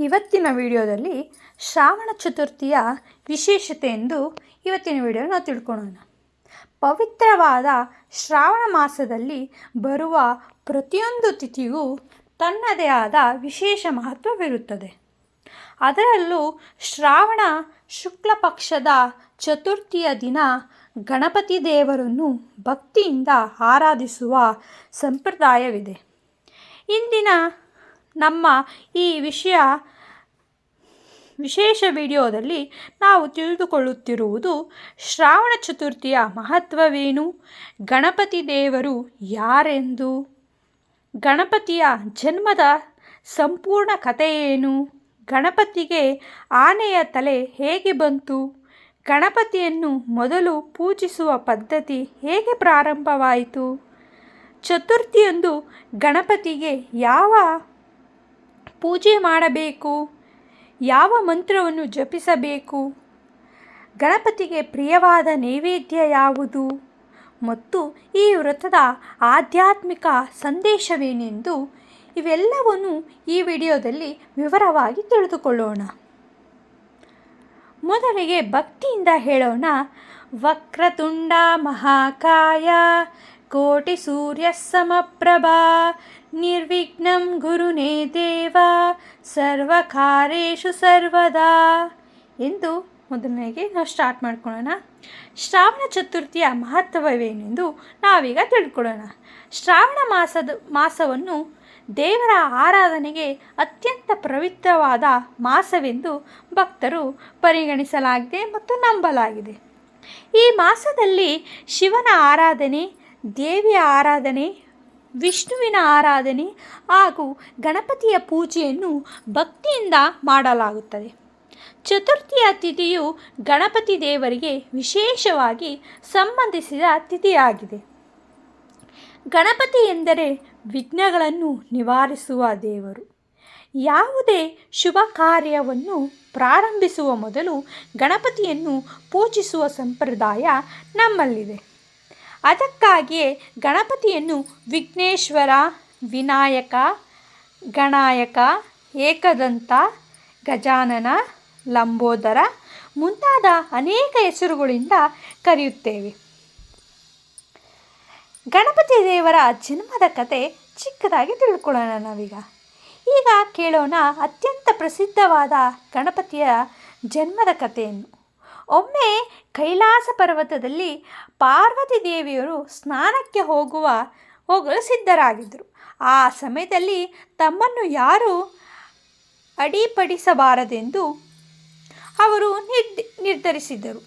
ಇವತ್ತಿನ ವಿಡಿಯೋದಲ್ಲಿ ಶ್ರಾವಣ ಚತುರ್ಥಿಯ ವಿಶೇಷತೆ ಎಂದು ಇವತ್ತಿನ ವಿಡಿಯೋ ನಾವು ತಿಳ್ಕೊಳ್ಳೋಣ. ಪವಿತ್ರವಾದ ಶ್ರಾವಣ ಮಾಸದಲ್ಲಿ ಬರುವ ಪ್ರತಿಯೊಂದು ತಿಥಿಯೂ ತನ್ನದೇ ಆದ ವಿಶೇಷ ಮಹತ್ವವಿರುತ್ತದೆ. ಅದರಲ್ಲೂ ಶ್ರಾವಣ ಶುಕ್ಲ ಪಕ್ಷದ ಚತುರ್ಥಿಯ ದಿನ ಗಣಪತಿ ದೇವರನ್ನು ಭಕ್ತಿಯಿಂದ ಆರಾಧಿಸುವ ಸಂಪ್ರದಾಯವಿದೆ. ಇಂದಿನ ನಮ್ಮ ಈ ವಿಶೇಷ ವಿಡಿಯೋದಲ್ಲಿ ನಾವು ತಿಳಿದುಕೊಳ್ಳುತ್ತಿರುವುದು ಶ್ರಾವಣ ಚತುರ್ಥಿಯ ಮಹತ್ವವೇನು, ಗಣಪತಿ ದೇವರು ಯಾರೆಂದು, ಗಣಪತಿಯ ಜನ್ಮದ ಸಂಪೂರ್ಣ ಕಥೆಯೇನು, ಗಣಪತಿಗೆ ಆನೆಯ ತಲೆ ಹೇಗೆ ಬಂತು, ಗಣಪತಿಯನ್ನು ಮೊದಲು ಪೂಜಿಸುವ ಪದ್ಧತಿ ಹೇಗೆ ಪ್ರಾರಂಭವಾಯಿತು, ಚತುರ್ಥಿಯಂದು ಗಣಪತಿಗೆ ಯಾವ ಪೂಜೆ ಮಾಡಬೇಕು, ಯಾವ ಮಂತ್ರವನ್ನು ಜಪಿಸಬೇಕು, ಗಣಪತಿಗೆ ಪ್ರಿಯವಾದ ನೈವೇದ್ಯ ಯಾವುದು ಮತ್ತು ಈ ವ್ರತದ ಆಧ್ಯಾತ್ಮಿಕ ಸಂದೇಶವೇನೆಂದು ಇವೆಲ್ಲವನ್ನು ಈ ವಿಡಿಯೋದಲ್ಲಿ ವಿವರವಾಗಿ ತಿಳಿದುಕೊಳ್ಳೋಣ. ಮೊದಲಿಗೆ ಭಕ್ತಿಯಿಂದ ಹೇಳೋಣ. ವಕ್ರತುಂಡ ಮಹಾಕಾಯ ಕೋಟಿ ಸೂರ್ಯ ಸಮಪ್ರಭಾ ನಿರ್ವಿಘ್ನಂ ಗುರುನೇ ದೇವ ಸರ್ವಕಾರ್ಯೇಷು ಸರ್ವದಾ ಎಂದು ಮೊದಲನೆಗೆ ನಾವು ಸ್ಟಾರ್ಟ್ ಮಾಡ್ಕೊಳ್ಳೋಣ. ಶ್ರಾವಣ ಚತುರ್ಥಿಯ ಮಹತ್ವವೇನೆಂದು ನಾವೀಗ ತಿಳ್ಕೊಳ್ಳೋಣ. ಶ್ರಾವಣ ಮಾಸವನ್ನು ದೇವರ ಆರಾಧನೆಗೆ ಅತ್ಯಂತ ಪವಿತ್ರವಾದ ಮಾಸವೆಂದು ಭಕ್ತರು ಪರಿಗಣಿಸಲಾಗಿದೆ ಮತ್ತು ನಂಬಲಾಗಿದೆ. ಈ ಮಾಸದಲ್ಲಿ ಶಿವನ ಆರಾಧನೆ, ದೇವಿಯ ಆರಾಧನೆ, ವಿಷ್ಣುವಿನ ಆರಾಧನೆ ಹಾಗೂ ಗಣಪತಿಯ ಪೂಜೆಯನ್ನು ಭಕ್ತಿಯಿಂದ ಮಾಡಲಾಗುತ್ತದೆ. ಚತುರ್ಥಿಯ ತಿಥಿಯು ಗಣಪತಿ ದೇವರಿಗೆ ವಿಶೇಷವಾಗಿ ಸಂಬಂಧಿಸಿದ ತಿಥಿಯಾಗಿದೆ. ಗಣಪತಿ ಎಂದರೆ ವಿಘ್ನಗಳನ್ನು ನಿವಾರಿಸುವ ದೇವರು. ಯಾವುದೇ ಶುಭ ಕಾರ್ಯವನ್ನು ಪ್ರಾರಂಭಿಸುವ ಮೊದಲು ಗಣಪತಿಯನ್ನು ಪೂಜಿಸುವ ಸಂಪ್ರದಾಯ ನಮ್ಮಲ್ಲಿದೆ. ಅದಕ್ಕಾಗಿಯೇ ಗಣಪತಿಯನ್ನು ವಿಘ್ನೇಶ್ವರ, ವಿನಾಯಕ, ಗಣಾಯಕ, ಏಕದಂತ, ಗಜಾನನ, ಲಂಬೋದರ ಮುಂತಾದ ಅನೇಕ ಹೆಸರುಗಳಿಂದ ಕರೆಯುತ್ತೇವೆ. ಗಣಪತಿ ದೇವರ ಜನ್ಮದ ಕತೆ ಚಿಕ್ಕದಾಗಿ ತಿಳ್ಕೊಳ್ಳೋಣ ನಾವೀಗ. ಈಗ ಕೇಳೋಣ ಅತ್ಯಂತ ಪ್ರಸಿದ್ಧವಾದ ಗಣಪತಿಯ ಜನ್ಮದ ಕಥೆಯನ್ನು. ಒಮ್ಮೆ ಕೈಲಾಸ ಪರ್ವತದಲ್ಲಿ ಪಾರ್ವತಿ ದೇವಿಯರು ಸ್ನಾನಕ್ಕೆ ಹೋಗಲು ಸಿದ್ಧರಾಗಿದ್ದರು. ಆ ಸಮಯದಲ್ಲಿ ತಮ್ಮನ್ನು ಯಾರೂ ಅಡ್ಡಿಪಡಿಸಬಾರದೆಂದು ಅವರು ನಿರ್ಧರಿಸಿದರು.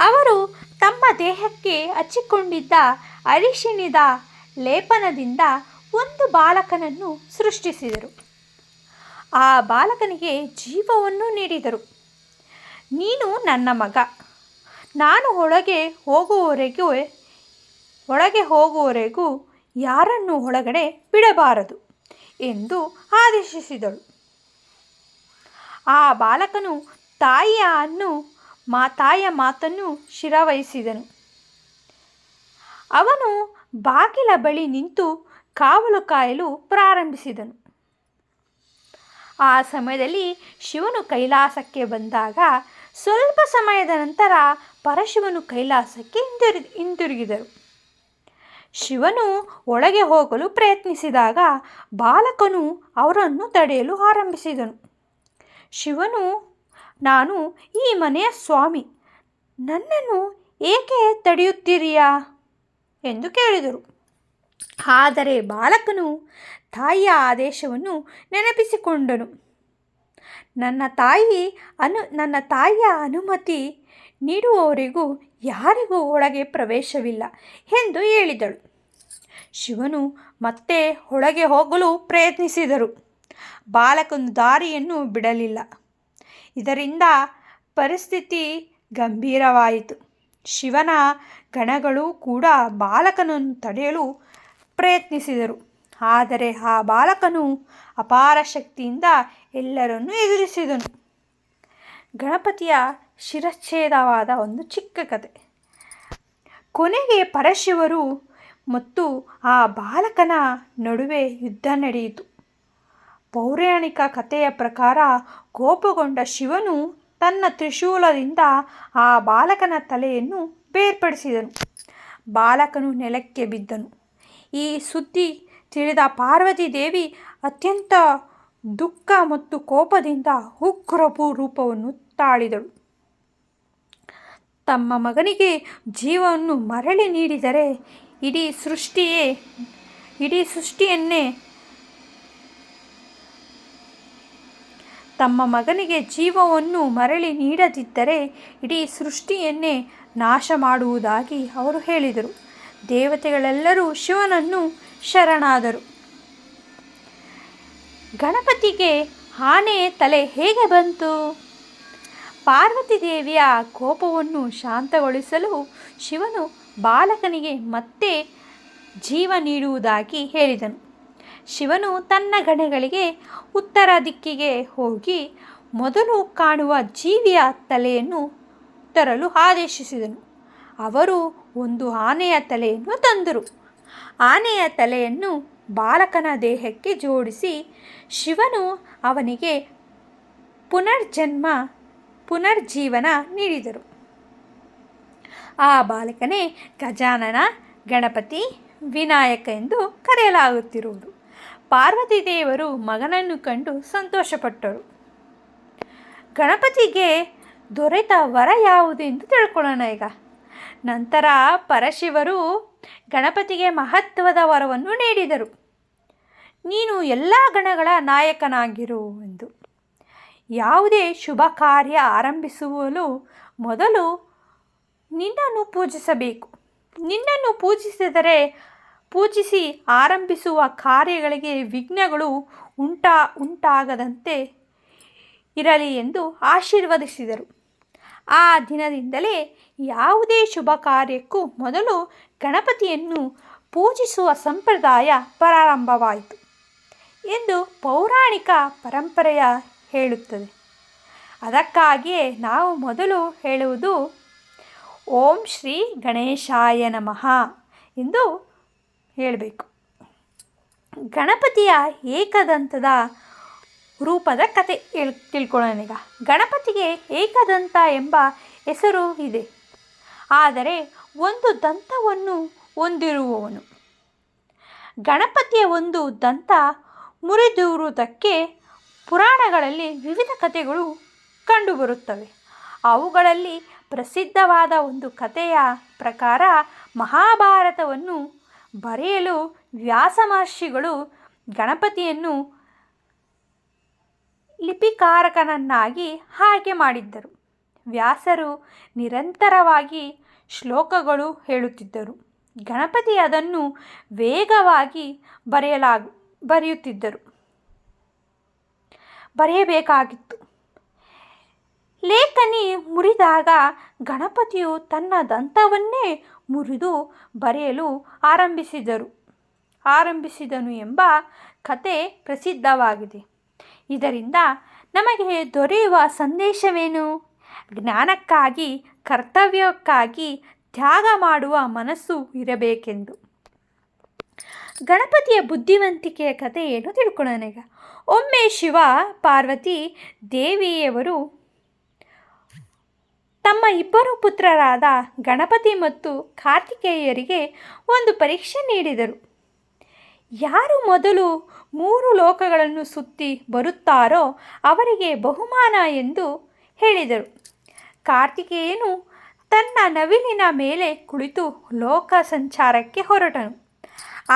ಅವರು ತಮ್ಮ ದೇಹಕ್ಕೆ ಹಚ್ಚಿಕೊಂಡಿದ್ದ ಅರಿಶಿಣದ ಲೇಪನದಿಂದ ಒಂದು ಬಾಲಕನನ್ನು ಸೃಷ್ಟಿಸಿದರು. ಆ ಬಾಲಕನಿಗೆ ಜೀವವನ್ನು ನೀಡಿದರು. ನೀನು ನನ್ನ ಮಗ, ನಾನು ಒಳಗೆ ಹೋಗುವವರೆಗೂ ಯಾರನ್ನು ಒಳಗಡೆ ಬಿಡಬಾರದು ಎಂದು ಆದೇಶಿಸಿದಳು. ಆ ಬಾಲಕನು ತಾಯಿಯ ಮಾತನ್ನು ಶಿರವಹಿಸಿದನು. ಅವನು ಬಾಗಿಲ ಬಳಿ ನಿಂತು ಕಾವಲು ಕಾಯಲು ಪ್ರಾರಂಭಿಸಿದನು. ಆ ಸಮಯದಲ್ಲಿ ಶಿವನು ಕೈಲಾಸಕ್ಕೆ ಬಂದಾಗ ಸ್ವಲ್ಪ ಸಮಯದ ನಂತರ ಪರಶಿವನು ಕೈಲಾಸಕ್ಕೆ ಹಿಂದಿರುಗಿದರು. ಶಿವನು ಒಳಗೆ ಹೋಗಲು ಪ್ರಯತ್ನಿಸಿದಾಗ ಬಾಲಕನು ಅವರನ್ನು ತಡೆಯಲು ಆರಂಭಿಸಿದನು. ಶಿವನು, ನಾನು ಈ ಮನೆಯ ಸ್ವಾಮಿ, ನನ್ನನ್ನು ಏಕೆ ತಡೆಯುತ್ತೀರಿಯಾ ಎಂದು ಕೇಳಿದರು. ಆದರೆ ಬಾಲಕನು ತಾಯಿಯ ಆದೇಶವನ್ನು ನೆನಪಿಸಿಕೊಂಡನು. ನನ್ನ ತಾಯಿಯ ಅನುಮತಿ ನೀಡುವವರೆಗೂ ಯಾರಿಗೂ ಒಳಗೆ ಪ್ರವೇಶವಿಲ್ಲ ಎಂದು ಹೇಳಿದಳು. ಶಿವನು ಮತ್ತೆ ಒಳಗೆ ಹೋಗಲು ಪ್ರಯತ್ನಿಸಿದರು. ಬಾಲಕನು ದಾರಿಯನ್ನು ಬಿಡಲಿಲ್ಲ. ಇದರಿಂದ ಪರಿಸ್ಥಿತಿ ಗಂಭೀರವಾಯಿತು. ಶಿವನ ಗಣಗಳು ಕೂಡ ಬಾಲಕನನ್ನು ತಡೆಯಲು ಪ್ರಯತ್ನಿಸಿದರು. ಆದರೆ ಆ ಬಾಲಕನು ಅಪಾರ ಶಕ್ತಿಯಿಂದ ಎಲ್ಲರನ್ನೂ ಎದುರಿಸಿದನು. ಗಣಪತಿಯ ಶಿರಚ್ಛೇದವಾದ ಒಂದು ಚಿಕ್ಕ ಕಥೆ. ಕೊನೆಗೆ ಪರಶಿವರು ಮತ್ತು ಆ ಬಾಲಕನ ನಡುವೆ ಯುದ್ಧ ನಡೆಯಿತು. ಪೌರಾಣಿಕ ಕಥೆಯ ಪ್ರಕಾರ ಕೋಪಗೊಂಡ ಶಿವನು ತನ್ನ ತ್ರಿಶೂಲದಿಂದ ಆ ಬಾಲಕನ ತಲೆಯನ್ನು ಬೇರ್ಪಡಿಸಿದನು. ಬಾಲಕನು ನೆಲಕ್ಕೆ ಬಿದ್ದನು. ಈ ಸುದ್ದಿ ತಿಳಿದ ಪಾರ್ವತಿ ದೇವಿ ಅತ್ಯಂತ ದುಃಖ ಮತ್ತು ಕೋಪದಿಂದ ಉಗ್ರ ರೂಪವನ್ನು ತಾಳಿದಳು. ತಮ್ಮ ಮಗನಿಗೆ ಜೀವವನ್ನು ಮರಳಿ ನೀಡಿದರೆ ಇಡೀ ಸೃಷ್ಟಿಯನ್ನೇ ತಮ್ಮ ಮಗನಿಗೆ ಜೀವವನ್ನು ಮರಳಿ ನೀಡದಿದ್ದರೆ ಇಡೀ ಸೃಷ್ಟಿಯನ್ನೇ ನಾಶ ಮಾಡುವುದಾಗಿ ಅವರು ಹೇಳಿದರು. ದೇವತೆಗಳೆಲ್ಲರೂ ಶಿವನನ್ನು ಶರಣಾದರು. ಗಣಪತಿಗೆ ಆನೆಯ ತಲೆ ಹೇಗೆ ಬಂತು? ಪಾರ್ವತಿ ದೇವಿಯ ಕೋಪವನ್ನು ಶಾಂತಗೊಳಿಸಲು ಶಿವನು ಬಾಲಕನಿಗೆ ಮತ್ತೆ ಜೀವ ನೀಡುವುದಾಗಿ ಹೇಳಿದನು. ಶಿವನು ತನ್ನ ಗಣಗಳಿಗೆ ಉತ್ತರ ದಿಕ್ಕಿಗೆ ಹೋಗಿ ಮೊದಲು ಕಾಣುವ ಜೀವಿಯ ತಲೆಯನ್ನು ತರಲು ಆದೇಶಿಸಿದನು. ಅವರು ಒಂದು ಆನೆಯ ತಲೆಯನ್ನು ತಂದರು. ಆನೆಯ ತಲೆಯನ್ನು ಬಾಲಕನ ದೇಹಕ್ಕೆ ಜೋಡಿಸಿ ಶಿವನು ಅವನಿಗೆ ಪುನರ್ಜೀವನ ನೀಡಿದರು. ಆ ಬಾಲಕನೇ ಗಜಾನನ, ಗಣಪತಿ, ವಿನಾಯಕ ಎಂದು ಕರೆಯಲಾಗುತ್ತಿರುವುದು. ಪಾರ್ವತಿ ದೇವರು ಮಗನನ್ನು ಕಂಡು ಸಂತೋಷಪಟ್ಟರು. ಗಣಪತಿಗೆ ದೊರೆತ ವರ ಯಾವುದು ಎಂದು ತಿಳ್ಕೊಳ್ಳೋಣ ಈಗ. ನಂತರ ಪರಶಿವರು ಗಣಪತಿಗೆ ಮಹತ್ವದ ವರವನ್ನು ನೀಡಿದರು. ನೀನು ಎಲ್ಲ ಗಣಗಳ ನಾಯಕನಾಗಿರು ಎಂದು. ಯಾವುದೇ ಶುಭ ಕಾರ್ಯ ಆರಂಭಿಸುವಲು ಮೊದಲು ನಿನ್ನನ್ನು ಪೂಜಿಸಬೇಕು. ನಿನ್ನನ್ನು ಪೂಜಿಸಿ ಆರಂಭಿಸುವ ಕಾರ್ಯಗಳಿಗೆ ವಿಘ್ನಗಳು ಉಂಟಾಗದಂತೆ ಇರಲಿ ಎಂದು ಆಶೀರ್ವದಿಸಿದರು. ಆ ದಿನದಿಂದಲೇ ಯಾವುದೇ ಶುಭ ಕಾರ್ಯಕ್ಕೂ ಮೊದಲು ಗಣಪತಿಯನ್ನು ಪೂಜಿಸುವ ಸಂಪ್ರದಾಯ ಪ್ರಾರಂಭವಾಯಿತು ಎಂದು ಪೌರಾಣಿಕ ಪರಂಪರೆಯ ಹೇಳುತ್ತದೆ. ಅದಕ್ಕಾಗಿಯೇ ನಾವು ಮೊದಲು ಹೇಳುವುದು ಓಂ ಶ್ರೀ ಗಣೇಶಾಯ ನಮಃ ಎಂದು ಹೇಳಬೇಕು. ಗಣಪತಿಯ ಏಕದಂತದ ರೂಪದ ಕತೆ ತಿಳ್ಕೊಳ್ಳೋಣ ಈಗ. ಗಣಪತಿಗೆ ಏಕದಂತ ಎಂಬ ಹೆಸರು ಇದೆ. ಆದರೆ ಒಂದು ದಂತವನ್ನು ಹೊಂದಿರುವವನು. ಗಣಪತಿಯ ಒಂದು ದಂತ ಮುರಿದಿರುವುದಕ್ಕೆ ಪುರಾಣಗಳಲ್ಲಿ ವಿವಿಧ ಕಥೆಗಳು ಕಂಡುಬರುತ್ತವೆ. ಅವುಗಳಲ್ಲಿ ಪ್ರಸಿದ್ಧವಾದ ಒಂದು ಕಥೆಯ ಪ್ರಕಾರ ಮಹಾಭಾರತವನ್ನು ಬರೆಯಲು ವ್ಯಾಸ ಮಹರ್ಷಿಗಳು ಗಣಪತಿಯನ್ನು ಲಿಪಿಕಾರಕನನ್ನಾಗಿ ಆಯ್ಕೆ ಮಾಡಿದ್ದರು. ವ್ಯಾಸರು ನಿರಂತರವಾಗಿ ಶ್ಲೋಕಗಳು ಹೇಳುತ್ತಿದ್ದರು. ಗಣಪತಿ ಅದನ್ನು ವೇಗವಾಗಿ ಬರೆಯಬೇಕಾಗಿತ್ತು. ಲೇಖನಿ ಮುರಿದಾಗ ಗಣಪತಿಯು ತನ್ನ ದಂತವನ್ನೇ ಮುರಿದು ಬರೆಯಲು ಆರಂಭಿಸಿದನು ಎಂಬ ಕತೆ ಪ್ರಸಿದ್ಧವಾಗಿದೆ. ಇದರಿಂದ ನಮಗೆ ದೊರೆಯುವ ಸಂದೇಶವೇನು? ಜ್ಞಾನಕ್ಕಾಗಿ, ಕರ್ತವ್ಯಕ್ಕಾಗಿ ತ್ಯಾಗ ಮಾಡುವ ಮನಸ್ಸು ಇರಬೇಕೆಂದು. ಗಣಪತಿಯ ಬುದ್ಧಿವಂತಿಕೆಯ ಕಥೆ ಏನು ತಿಳ್ಕೊಳ್ಳೋಣ ಈಗ. ಒಮ್ಮೆ ಶಿವ ಪಾರ್ವತಿ ದೇವಿಯವರು ತಮ್ಮ ಇಬ್ಬರು ಪುತ್ರರಾದ ಗಣಪತಿ ಮತ್ತು ಕಾರ್ತಿಕೇಯರಿಗೆ ಒಂದು ಪರೀಕ್ಷೆ ನೀಡಿದರು. ಯಾರು ಮೊದಲು 3 ಲೋಕಗಳನ್ನು ಸುತ್ತಿ ಬರುತ್ತಾರೋ ಅವರಿಗೆ ಬಹುಮಾನ ಎಂದು ಹೇಳಿದರು. ಕಾರ್ತಿಕೇಯನು ತನ್ನ ನವಿಲಿನ ಮೇಲೆ ಕುಳಿತು ಲೋಕ ಸಂಚಾರಕ್ಕೆ ಹೊರಟನು.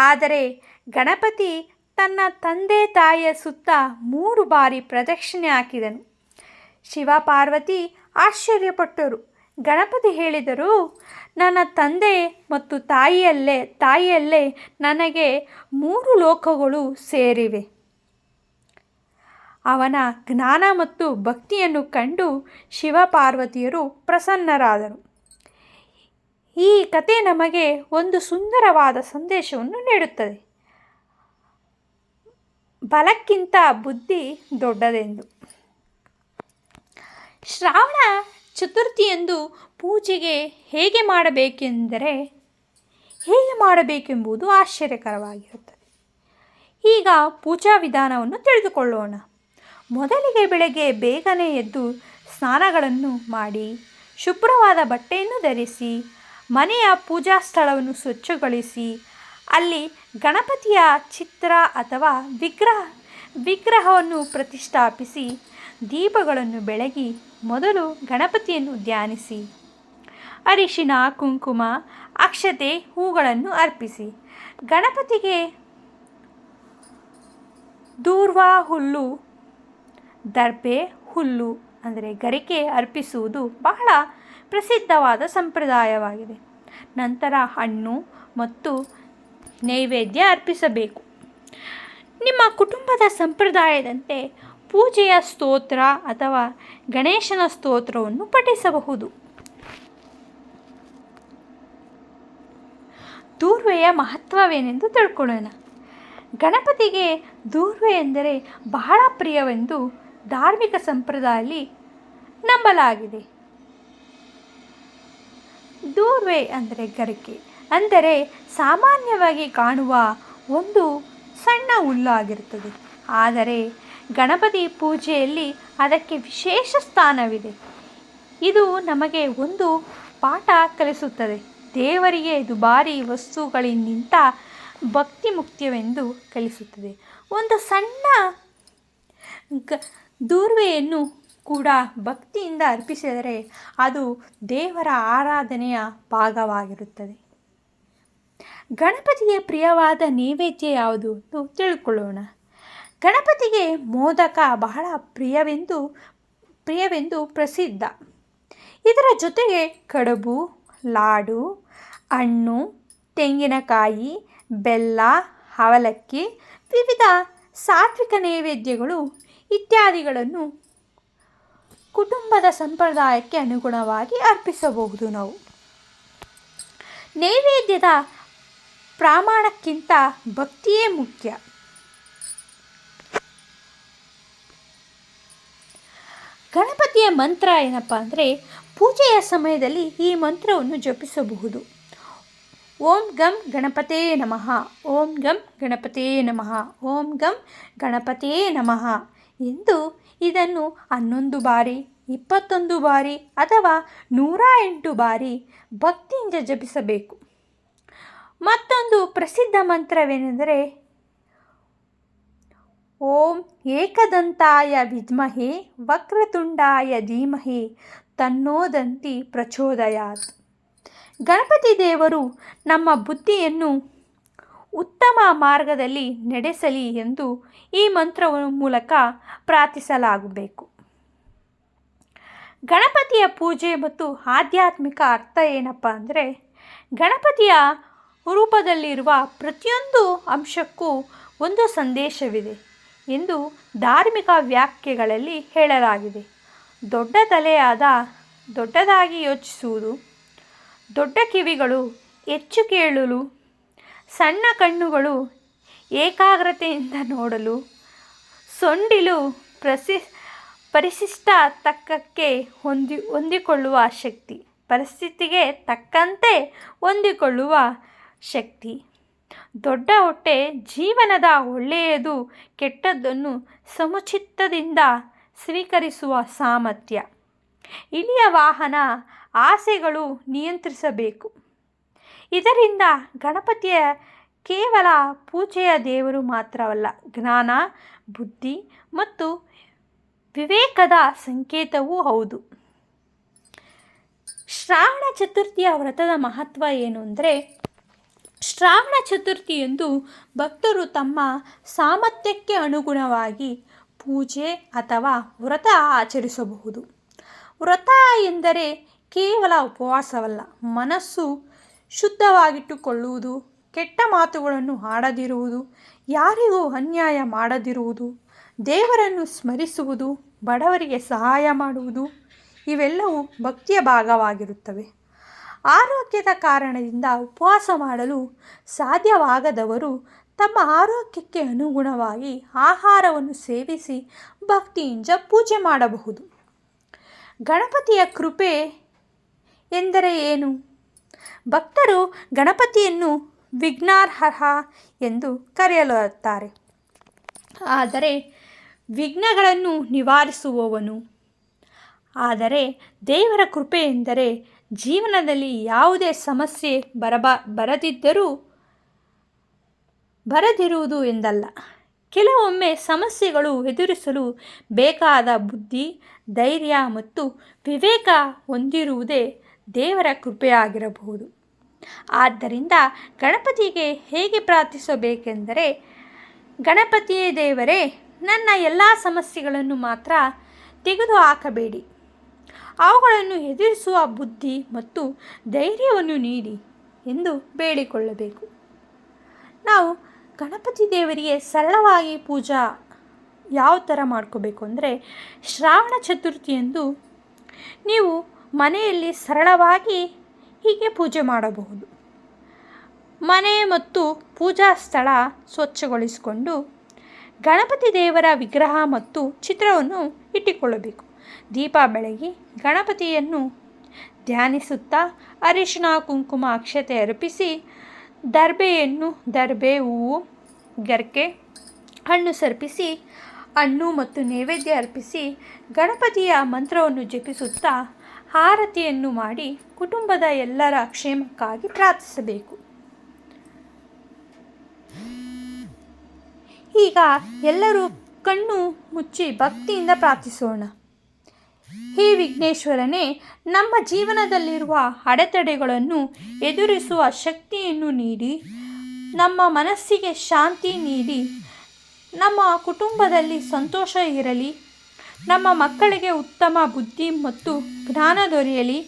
ಆದರೆ ಗಣಪತಿ ತನ್ನ ತಂದೆ ತಾಯಿಯ ಸುತ್ತ 3 ಬಾರಿ ಪ್ರದಕ್ಷಿಣೆ ಹಾಕಿದನು. ಶಿವ ಪಾರ್ವತಿ ಆಶ್ಚರ್ಯಪಟ್ಟರು. ಗಣಪತಿ ಹೇಳಿದರು, ನನ್ನ ತಂದೆ ಮತ್ತು ತಾಯಿಯಲ್ಲೇ ನನಗೆ 3 ಲೋಕಗಳು ಸೇರಿವೆ. ಅವನ ಜ್ಞಾನ ಮತ್ತು ಭಕ್ತಿಯನ್ನು ಕಂಡು ಶಿವ ಪಾರ್ವತಿಯರು ಪ್ರಸನ್ನರಾದರು. ಈ ಕತೆ ನಮಗೆ ಒಂದು ಸುಂದರವಾದ ಸಂದೇಶವನ್ನು ನೀಡುತ್ತದೆ. ಬಲಕ್ಕಿಂತ ಬುದ್ಧಿ ದೊಡ್ಡದೆಂದು. ಶ್ರಾವಣ ಚತುರ್ಥಿಯಂದು ಪೂಜೆಗೆ ಹೇಗೆ ಮಾಡಬೇಕೆಂಬುದು ಆಶ್ಚರ್ಯಕರವಾಗಿರುತ್ತದೆ. ಈಗ ಪೂಜಾ ವಿಧಾನವನ್ನು ತಿಳಿದುಕೊಳ್ಳೋಣ. ಮೊದಲಿಗೆ ಬೆಳಗ್ಗೆ ಬೇಗನೆ ಎದ್ದು ಸ್ನಾನಗಳನ್ನು ಮಾಡಿ ಶುಭ್ರವಾದ ಬಟ್ಟೆಯನ್ನು ಧರಿಸಿ ಮನೆಯ ಪೂಜಾ ಸ್ಥಳವನ್ನು ಸ್ವಚ್ಛಗೊಳಿಸಿ ಅಲ್ಲಿ ಗಣಪತಿಯ ಚಿತ್ರ ಅಥವಾ ವಿಗ್ರಹವನ್ನು ಪ್ರತಿಷ್ಠಾಪಿಸಿ ದೀಪಗಳನ್ನು ಬೆಳಗಿ ಮೊದಲು ಗಣಪತಿಯನ್ನು ಧ್ಯಾನಿಸಿ ಅರಿಶಿನ, ಕುಂಕುಮ, ಅಕ್ಷತೆ, ಹೂಗಳನ್ನು ಅರ್ಪಿಸಿ ಗಣಪತಿಗೆ ದೂರ್ವ ಹುಲ್ಲು, ದರ್ಬೆ ಹುಲ್ಲು ಅಂದರೆ ಗರಿಕೆ ಅರ್ಪಿಸುವುದು ಬಹಳ ಪ್ರಸಿದ್ಧವಾದ ಸಂಪ್ರದಾಯವಾಗಿದೆ. ನಂತರ ಹಣ್ಣು ಮತ್ತು ನೈವೇದ್ಯ ಅರ್ಪಿಸಬೇಕು. ನಿಮ್ಮ ಕುಟುಂಬದ ಸಂಪ್ರದಾಯದಂತೆ ಪೂಜೆಯ ಸ್ತೋತ್ರ ಅಥವಾ ಗಣೇಶನ ಸ್ತೋತ್ರವನ್ನು ಪಠಿಸಬಹುದು. ದೂರ್ವೆಯ ಮಹತ್ವವೇನೆಂದು ತಿಳ್ಕೊಳ್ಳೋಣ. ಗಣಪತಿಗೆ ದೂರ್ವೆ ಎಂದರೆ ಬಹಳ ಪ್ರಿಯವೆಂದು ಧಾರ್ಮಿಕ ಸಂಪ್ರದಾಯದಲ್ಲಿ ನಂಬಲಾಗಿದೆ. ದೂರ್ವೆ ಅಂದರೆ ಗರಿಕೆ ಅಂದರೆ ಸಾಮಾನ್ಯವಾಗಿ ಕಾಣುವ ಒಂದು ಸಣ್ಣ ಹುಲ್ಲಾಗಿರುತ್ತದೆ. ಆದರೆ ಗಣಪತಿ ಪೂಜೆಯಲ್ಲಿ ಅದಕ್ಕೆ ವಿಶೇಷ ಸ್ಥಾನವಿದೆ. ಇದು ನಮಗೆ ಒಂದು ಪಾಠ ಕಲಿಸುತ್ತದೆ. ದೇವರಿಗೆ ದುಬಾರಿ ವಸ್ತುಗಳಿಗಿಂತ ಭಕ್ತಿ ಮುಖ್ಯವೆಂದು ಕಲಿಸುತ್ತದೆ. ಒಂದು ಸಣ್ಣ ದೂರ್ವೆಯನ್ನು ಕೂಡ ಭಕ್ತಿಯಿಂದ ಅರ್ಪಿಸಿದರೆ ಅದು ದೇವರ ಆರಾಧನೆಯ ಭಾಗವಾಗಿರುತ್ತದೆ. ಗಣಪತಿಗೆ ಪ್ರಿಯವಾದ ನೈವೇದ್ಯ ಯಾವುದು ಎಂದು ತಿಳ್ಕೊಳ್ಳೋಣ. ಗಣಪತಿಗೆ ಮೋದಕ ಬಹಳ ಪ್ರಿಯವೆಂದು ಪ್ರಸಿದ್ಧ. ಇದರ ಜೊತೆಗೆ ಕಡುಬು, ಲಾಡು, ಹಣ್ಣು, ತೆಂಗಿನಕಾಯಿ, ಬೆಲ್ಲ, ಅವಲಕ್ಕಿ, ವಿವಿಧ ಸಾತ್ವಿಕ ನೈವೇದ್ಯಗಳು ಇತ್ಯಾದಿಗಳನ್ನು ಕುಟುಂಬದ ಸಂಪ್ರದಾಯಕ್ಕೆ ಅನುಗುಣವಾಗಿ ಅರ್ಪಿಸಬಹುದು. ನಾವು ನೈವೇದ್ಯದ ಪ್ರಮಾಣಕ್ಕಿಂತ ಭಕ್ತಿಯೇ ಮುಖ್ಯ. ಗಣಪತಿಯ ಮಂತ್ರ ಏನಪ್ಪ ಅಂದರೆ, ಪೂಜೆಯ ಸಮಯದಲ್ಲಿ ಈ ಮಂತ್ರವನ್ನು ಜಪಿಸಬಹುದು. ಓಂ ಗಂ ಗಣಪತೇ ನಮಃ, ಓಂ ಗಂ ಗಣಪತೇ ನಮಃ, ಓಂ ಗಂ ಗಣಪತೇ ನಮಃ ಎಂದು ಇದನ್ನು 11 ಬಾರಿ, 21 ಬಾರಿ ಅಥವಾ 108 ಬಾರಿ ಭಕ್ತಿಯಿಂದ ಜಪಿಸಬೇಕು. ಮತ್ತೊಂದು ಪ್ರಸಿದ್ಧ ಮಂತ್ರವೇನೆಂದರೆ, ಓಂ ಏಕದಂತಾಯ ವಿದ್ಮಹೇ ವಕ್ರತುಂಡಾಯ ಧೀಮಹಿ ತನ್ನೋ ದಂತಿ ಪ್ರಚೋದಯಾತ್. ಗಣಪತಿ ದೇವರು ನಮ್ಮ ಬುದ್ಧಿಯನ್ನು ಉತ್ತಮ ಮಾರ್ಗದಲ್ಲಿ ನಡೆಸಲಿ ಎಂದು ಈ ಮಂತ್ರವ ಮೂಲಕ ಪ್ರಾರ್ಥಿಸಲಾಗಬೇಕು. ಗಣಪತಿಯ ಪೂಜೆ ಮತ್ತು ಆಧ್ಯಾತ್ಮಿಕ ಅರ್ಥ ಏನಪ್ಪ ಅಂದರೆ, ಗಣಪತಿಯ ರೂಪದಲ್ಲಿರುವ ಪ್ರತಿಯೊಂದು ಅಂಶಕ್ಕೂ ಒಂದು ಸಂದೇಶವಿದೆ ಎಂದು ಧಾರ್ಮಿಕ ವ್ಯಾಖ್ಯೆಗಳಲ್ಲಿ ಹೇಳಲಾಗಿದೆ. ದೊಡ್ಡ ತಲೆಯಾದ ದೊಡ್ಡದಾಗಿ ಯೋಚಿಸುವುದು, ದೊಡ್ಡ ಕಿವಿಗಳು ಹೆಚ್ಚು ಕೇಳಲು, ಸಣ್ಣ ಕಣ್ಣುಗಳು ಏಕಾಗ್ರತೆಯಿಂದ ನೋಡಲು, ಸೊಂಡಿಲು ಪರಿಶಿಷ್ಟ ತಕ್ಕಕ್ಕೆ ಹೊಂದಿಕೊಳ್ಳುವ ಶಕ್ತಿ, ಪರಿಸ್ಥಿತಿಗೆ ತಕ್ಕಂತೆ ಹೊಂದಿಕೊಳ್ಳುವ ಶಕ್ತಿ, ದೊಡ್ಡ ಹೊಟ್ಟೆ ಜೀವನದ ಒಳ್ಳೆಯದು ಕೆಟ್ಟದ್ದನ್ನು ಸಮಚಿತ್ತದಿಂದ ಸ್ವೀಕರಿಸುವ ಸಾಮರ್ಥ್ಯ, ಇಳಿಯ ವಾಹನ ಆಸೆಗಳು ನಿಯಂತ್ರಿಸಬೇಕು. ಇದರಿಂದ ಗಣಪತಿಯ ಕೇವಲ ಪೂಜೆಯ ದೇವರು ಮಾತ್ರವಲ್ಲ, ಜ್ಞಾನ, ಬುದ್ಧಿ ಮತ್ತು ವಿವೇಕದ ಸಂಕೇತವೂ ಹೌದು. ಶ್ರಾವಣ ಚತುರ್ಥಿಯ ವ್ರತದ ಮಹತ್ವ ಏನು ಅಂದರೆ, ಶ್ರಾವಣ ಚತುರ್ಥಿಯಂದು ಭಕ್ತರು ತಮ್ಮ ಸಾಮರ್ಥ್ಯಕ್ಕೆ ಅನುಗುಣವಾಗಿ ಪೂಜೆ ಅಥವಾ ವ್ರತ ಆಚರಿಸಬಹುದು. ವ್ರತ ಎಂದರೆ ಕೇವಲ ಉಪವಾಸವಲ್ಲ, ಮನಸ್ಸು ಶುದ್ಧವಾಗಿಟ್ಟುಕೊಳ್ಳುವುದು, ಕೆಟ್ಟ ಮಾತುಗಳನ್ನು ಆಡದಿರುವುದು, ಯಾರಿಗೂ ಅನ್ಯಾಯ ಮಾಡದಿರುವುದು, ದೇವರನ್ನು ಸ್ಮರಿಸುವುದು, ಬಡವರಿಗೆ ಸಹಾಯ ಮಾಡುವುದು ಇವೆಲ್ಲವೂ ಭಕ್ತಿಯ ಭಾಗವಾಗಿರುತ್ತವೆ. ಆರೋಗ್ಯದ ಕಾರಣದಿಂದ ಉಪವಾಸ ಮಾಡಲು ಸಾಧ್ಯವಾಗದವರು ತಮ್ಮ ಆರೋಗ್ಯಕ್ಕೆ ಅನುಗುಣವಾಗಿ ಆಹಾರವನ್ನು ಸೇವಿಸಿ ಭಕ್ತಿಯಿಂದ ಪೂಜೆ ಮಾಡಬಹುದು. ಗಣಪತಿಯ ಕೃಪೆ ಎಂದರೆ ಏನು? ಭಕ್ತರು ಗಣಪತಿಯನ್ನು ವಿಘ್ನಾರ್ಹ ಎಂದು ಕರೆಯಲಾಗುತ್ತಾರೆ. ಆದರೆ ವಿಘ್ನಗಳನ್ನು ನಿವಾರಿಸುವವನು. ಆದರೆ ದೇವರ ಕೃಪೆ ಎಂದರೆ ಜೀವನದಲ್ಲಿ ಯಾವುದೇ ಸಮಸ್ಯೆ ಬರದಿರುವುದು ಎಂದಲ್ಲ. ಕೆಲವೊಮ್ಮೆ ಸಮಸ್ಯೆಗಳು ಎದುರಿಸಲು ಬೇಕಾದ ಬುದ್ಧಿ, ಧೈರ್ಯ ಮತ್ತು ವಿವೇಕ ಹೊಂದಿರುವುದೇ ದೇವರ ಕೃಪೆಯಾಗಿರಬಹುದು. ಆದ್ದರಿಂದ ಗಣಪತಿಗೆ ಹೇಗೆ ಪ್ರಾರ್ಥಿಸಬೇಕೆಂದರೆ, ಗಣಪತಿಯೇ ದೇವರೇ, ನನ್ನ ಎಲ್ಲ ಸಮಸ್ಯೆಗಳನ್ನು ಮಾತ್ರ ತೆಗೆದುಹಾಕಬೇಡಿ, ಅವುಗಳನ್ನು ಎದುರಿಸುವ ಬುದ್ಧಿ ಮತ್ತು ಧೈರ್ಯವನ್ನು ನೀಡಿ ಎಂದು ಬೇಡಿಕೊಳ್ಳಬೇಕು. ನಾವು ಗಣಪತಿ ದೇವರಿಗೆ ಸರಳವಾಗಿ ಪೂಜಾ ಯಾವ ಥರ ಮಾಡ್ಕೋಬೇಕು ಅಂದರೆ, ಶ್ರಾವಣ ಚತುರ್ಥಿಯಂದು ನೀವು ಮನೆಯಲ್ಲಿ ಸರಳವಾಗಿ ಹೀಗೆ ಪೂಜೆ ಮಾಡಬಹುದು. ಮನೆ ಮತ್ತು ಪೂಜಾ ಸ್ಥಳ ಸ್ವಚ್ಛಗೊಳಿಸಿಕೊಂಡು ಗಣಪತಿ ದೇವರ ವಿಗ್ರಹ ಮತ್ತು ಚಿತ್ರವನ್ನು ಇಟ್ಟುಕೊಳ್ಳಬೇಕು. ದೀಪ ಬೆಳಗಿ ಗಣಪತಿಯನ್ನು ಧ್ಯಾನಿಸುತ್ತಾ ಅರಿಶಿನ, ಕುಂಕುಮ, ಅಕ್ಷತೆ ಅರ್ಪಿಸಿ ದರ್ಬೆ, ಹೂವು, ಗರ್ಕೆ, ಹಣ್ಣು ಸಮರ್ಪಿಸಿ ಹಣ್ಣು ಮತ್ತು ನೈವೇದ್ಯ ಅರ್ಪಿಸಿ ಗಣಪತಿಯ ಮಂತ್ರವನ್ನು ಜಪಿಸುತ್ತಾ ಆರತಿಯನ್ನು ಮಾಡಿ ಕುಟುಂಬದ ಎಲ್ಲರ ಕ್ಷೇಮಕ್ಕಾಗಿ ಪ್ರಾರ್ಥಿಸಬೇಕು. ಈಗ ಎಲ್ಲರೂ ಕಣ್ಣು ಮುಚ್ಚಿ ಭಕ್ತಿಯಿಂದ ಪ್ರಾರ್ಥಿಸೋಣ. ಹೇ ವಿಘ್ನೇಶ್ವರನೇ, ನಮ್ಮ ಜೀವನದಲ್ಲಿರುವ ಅಡೆತಡೆಗಳನ್ನು ಎದುರಿಸುವ ಶಕ್ತಿಯನ್ನು ನೀಡಿ, ನಮ್ಮ ಮನಸ್ಸಿಗೆ ಶಾಂತಿ ನೀಡಿ, ನಮ್ಮ ಕುಟುಂಬದಲ್ಲಿ ಸಂತೋಷ ಇರಲಿ, ನಮ್ಮ ಮಕ್ಕಳಿಗೆ ಉತ್ತಮ ಬುದ್ಧಿ ಮತ್ತು ಜ್ಞಾನ ದೊರೆಯಲಿ,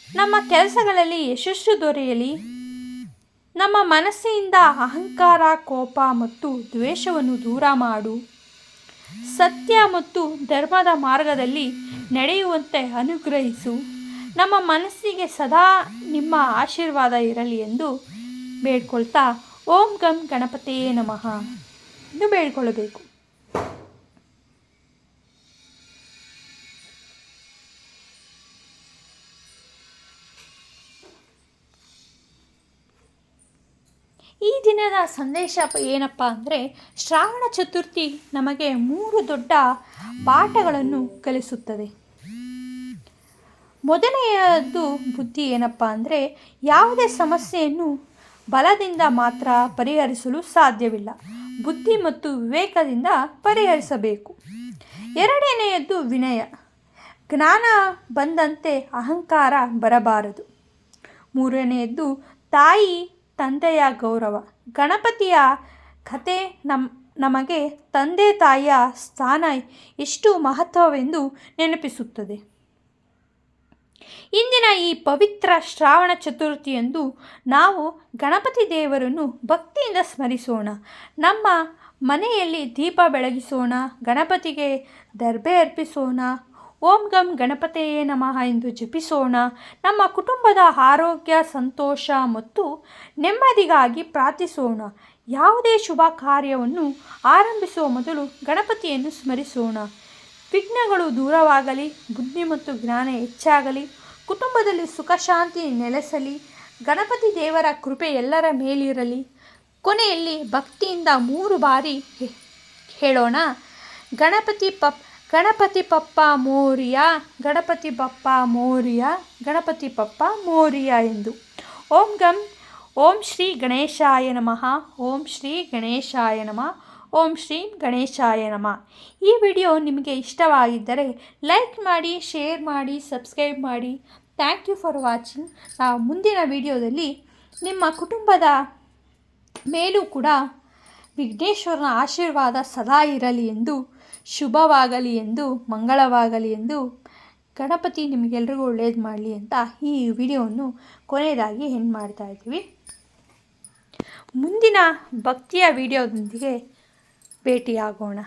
ನಮ್ಮ ಕೆಲಸಗಳಲ್ಲಿ ಯಶಸ್ಸು ದೊರೆಯಲಿ, ನಮ್ಮ ಮನಸ್ಸಿನಿಂದ ಅಹಂಕಾರ, ಕೋಪ ಮತ್ತು ದ್ವೇಷವನ್ನು ದೂರ ಮಾಡು, ಸತ್ಯ ಮತ್ತು ಧರ್ಮದ ಮಾರ್ಗದಲ್ಲಿ ನಡೆಯುವಂತೆ ಅನುಗ್ರಹಿಸು, ನಮ್ಮ ಮನಸ್ಸಿಗೆ ಸದಾ ನಿಮ್ಮ ಆಶೀರ್ವಾದ ಇರಲಿ ಎಂದು ಬೇಡ್ಕೊಳ್ತಾ ಓಂ ಗಂ ಗಣಪತಿಯೇ ನಮಃ ಎಂದು ಬೇಡ್ಕೊಳ್ಳಬೇಕು. ಈ ದಿನದ ಸಂದೇಶ ಏನಪ್ಪ ಅಂದರೆ, ಶ್ರಾವಣ ಚತುರ್ಥಿ ನಮಗೆ 3 ದೊಡ್ಡ ಪಾಠಗಳನ್ನು ಕಲಿಸುತ್ತದೆ. ಮೊದಲನೆಯದು ಬುದ್ಧಿ ಏನಪ್ಪ ಅಂದರೆ, ಯಾವುದೇ ಸಮಸ್ಯೆಯನ್ನು ಬಲದಿಂದ ಮಾತ್ರ ಪರಿಹರಿಸಲು ಸಾಧ್ಯವಿಲ್ಲ, ಬುದ್ಧಿ ಮತ್ತು ವಿವೇಕದಿಂದ ಪರಿಹರಿಸಬೇಕು. ಎರಡನೆಯದು ವಿನಯ, ಜ್ಞಾನ ಬಂದಂತೆ ಅಹಂಕಾರ ಬರಬಾರದು. ಮೂರನೆಯದು ತಾಯಿ ತಂದೆಯ ಗೌರವ, ಗಣಪತಿಯ ಕಥೆ ನಮಗೆ ತಂದೆ ತಾಯಿಯ ಸ್ಥಾನ ಎಷ್ಟು ಮಹತ್ವವೆಂದು ನೆನಪಿಸುತ್ತದೆ. ಇಂದಿನ ಈ ಪವಿತ್ರ ಶ್ರಾವಣ ಚತುರ್ಥಿಯಂದು ನಾವು ಗಣಪತಿ ದೇವರನ್ನು ಭಕ್ತಿಯಿಂದ ಸ್ಮರಿಸೋಣ. ನಮ್ಮ ಮನೆಯಲ್ಲಿ ದೀಪ ಬೆಳಗಿಸೋಣ, ಗಣಪತಿಗೆ ದರ್ಬೆ ಅರ್ಪಿಸೋಣ, ಓಂ ಗಂ ಗಣಪತಿಯೇ ನಮಃ ಎಂದು ಜಪಿಸೋಣ. ನಮ್ಮ ಕುಟುಂಬದ ಆರೋಗ್ಯ, ಸಂತೋಷ ಮತ್ತು ನೆಮ್ಮದಿಗಾಗಿ ಪ್ರಾರ್ಥಿಸೋಣ. ಯಾವುದೇ ಶುಭ ಕಾರ್ಯವನ್ನು ಆರಂಭಿಸುವ ಮೊದಲು ಗಣಪತಿಯನ್ನು ಸ್ಮರಿಸೋಣ. ವಿಘ್ನಗಳು ದೂರವಾಗಲಿ, ಬುದ್ಧಿ ಮತ್ತು ಜ್ಞಾನ ಹೆಚ್ಚಾಗಲಿ, ಕುಟುಂಬದಲ್ಲಿ ಸುಖ ಶಾಂತಿ ನೆಲೆಸಲಿ, ಗಣಪತಿ ದೇವರ ಕೃಪೆ ಎಲ್ಲರ ಮೇಲಿರಲಿ. ಕೊನೆಯಲ್ಲಿ ಭಕ್ತಿಯಿಂದ 3 ಬಾರಿ ಹೇಳೋಣ. ಗಣಪತಿ ಪಪ್ಪ ಮೋರಿಯ, ಗಣಪತಿ ಬಪ್ಪ ಮೋರಿಯ, ಗಣಪತಿ ಪಪ್ಪ ಮೋರಿಯ ಎಂದು. ಓಂ ಶ್ರೀ ಗಣೇಶಾಯ ನಮಃ, ಓಂ ಶ್ರೀ ಗಣೇಶಾಯ ನಮಃ, ಓಂ ಶ್ರೀ ಗಣೇಶಾಯ ನಮಃ. ಈ ವಿಡಿಯೋ ನಿಮಗೆ ಇಷ್ಟವಾಗಿದ್ದರೆ ಲೈಕ್ ಮಾಡಿ, ಶೇರ್ ಮಾಡಿ, ಸಬ್ಸ್ಕ್ರೈಬ್ ಮಾಡಿ. Thank you for watching. ನಾವು ಮುಂದಿನ ವಿಡಿಯೋದಲ್ಲಿ ನಿಮ್ಮ ಕುಟುಂಬದ ಮೇಲೂ ಕೂಡ ವಿಘ್ನೇಶ್ವರನ ಆಶೀರ್ವಾದ ಸದಾ ಇರಲಿ ಎಂದು, ಶುಭವಾಗಲಿ ಎಂದು, ಮಂಗಳವಾಗಲಿ ಎಂದು, ಗಣಪತಿ ನಿಮಗೆಲ್ರಿಗೂ ಒಳ್ಳೇದು ಮಾಡಲಿ ಅಂತ ಈ ವಿಡಿಯೋವನ್ನು ಕೊನೆಯದಾಗಿ ಎಂಡ್ ಮಾಡ್ತಾ ಇದ್ದೀವಿ. ಮುಂದಿನ ಭಕ್ತಿಯ ವಿಡಿಯೋದೊಂದಿಗೆ ಭೇಟಿಯಾಗೋಣ.